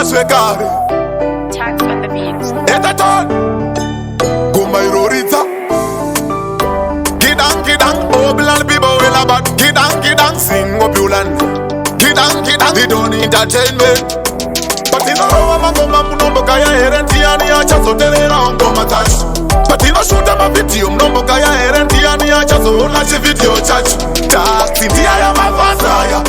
svekare Tax on the beats. etaton guma iroritsa kidang obilan bibo elabat kidang singo pulan kidang they don't entertainment but you know mangoma munombo kaya herentiani acha zotelera ngoma tachi but you know shoot ama video munombo kaya herentiani acha zoona chi video chachi taxi dia ya mavazaya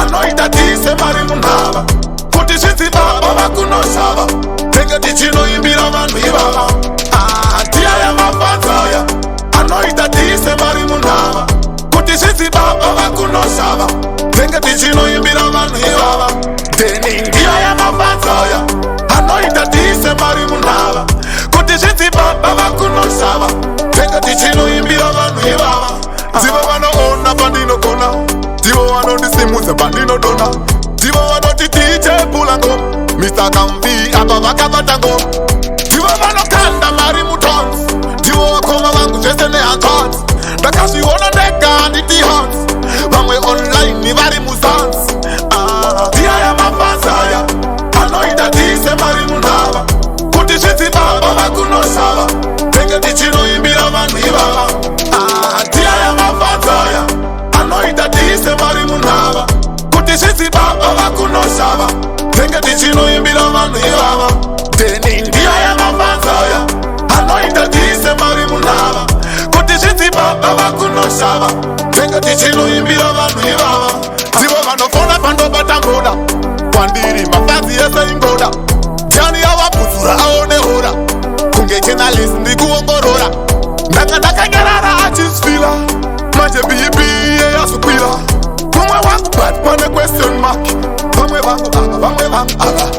anoita tise mari munhava kuti zviti baba vakunosava tenge tichinoimbira vanhu ivava dia ya mavazaya anoita tise mari munhava kuti zviti baba vakunosava tenge tichinoimbira vanhu ivava deni ndia ya mavazaya anoita tise mari munhava kuti zviti baba vakunosava tenge tichinoimbira vanhu ivava dzivo vanoona pandinogona ndivo vanondisimudza pandinodona ndivo vanoti tichebhula ngoma Mr. Kambi apa vakabata ngoma ndivo vanokanda mari mutons ndivo vakoma vangu zvese nehancots ndakazviona ndega handiti hons vamwe online vari muzansi dia ya mabhazaya anoita tise mari munhava kuti zviti baba vakunosava tenge tichinoimbira vanhu ivava dia ya mabhazaya anoita tise mari munhava kuti zviti baba vakunosava tenge tichinoimbira vanhu ivava deni ndia ya mabhazaya anoita tise mari munhava kuti zviti baba vakunosava tenge tichinoimbira vanhu ivava dzivo vanofona pandobata ngoda kwandiri mabhazi ese ingoda tiani yavabvudzura aone hora kunge chenalist ndikuongorora ndanga ndakanyarara achisfila manje bp yeyazvikwira kumwe wangu but pane question mark vamwe vangu ava vamwe vangu ava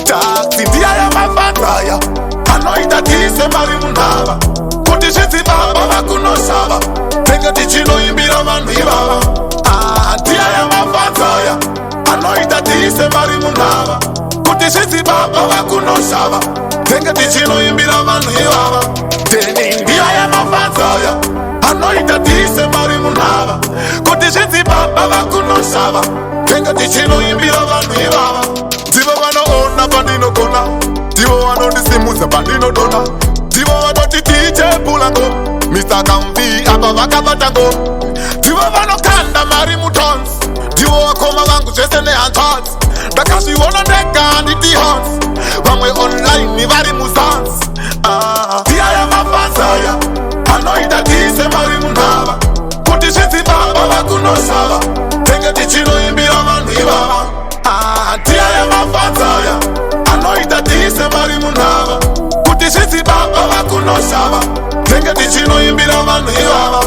taxi ndiya yamavhadzaya anoita tise mari munhava kuti zviti baba vakunosava tenge tichinoimbira vanhu ivava ndiya yamavhadzaya anoita tise mari munhava kuti zviti baba vakunosava tenge tichinoimbira vanhu ivava deni ndiya yamavhadzaya anoita tise mari munhava kuti zviti baba vakunosava tenge tichinoimbira vanhu ivava ndivo vanoona pandinogona ndivo vanondisimudza pandinodona ndivo vanoti tichebhula ngoma Mr. Kambi apa vakabata ngoma ndivo vanokanda mari mutons ndivo vakoma vangu zvese nehancots ndakazviona ndega handiti hons vamwe online vari muzansi dia ya mabhazaya anoita tise mari munhava kuti zviti baba vakunosava tenge tichinoimbira vanhu ivava dia ya mabhazaya anoita tise mari munhava kuti zviti baba vakunosava tenge tichinoimbira vanhu ivava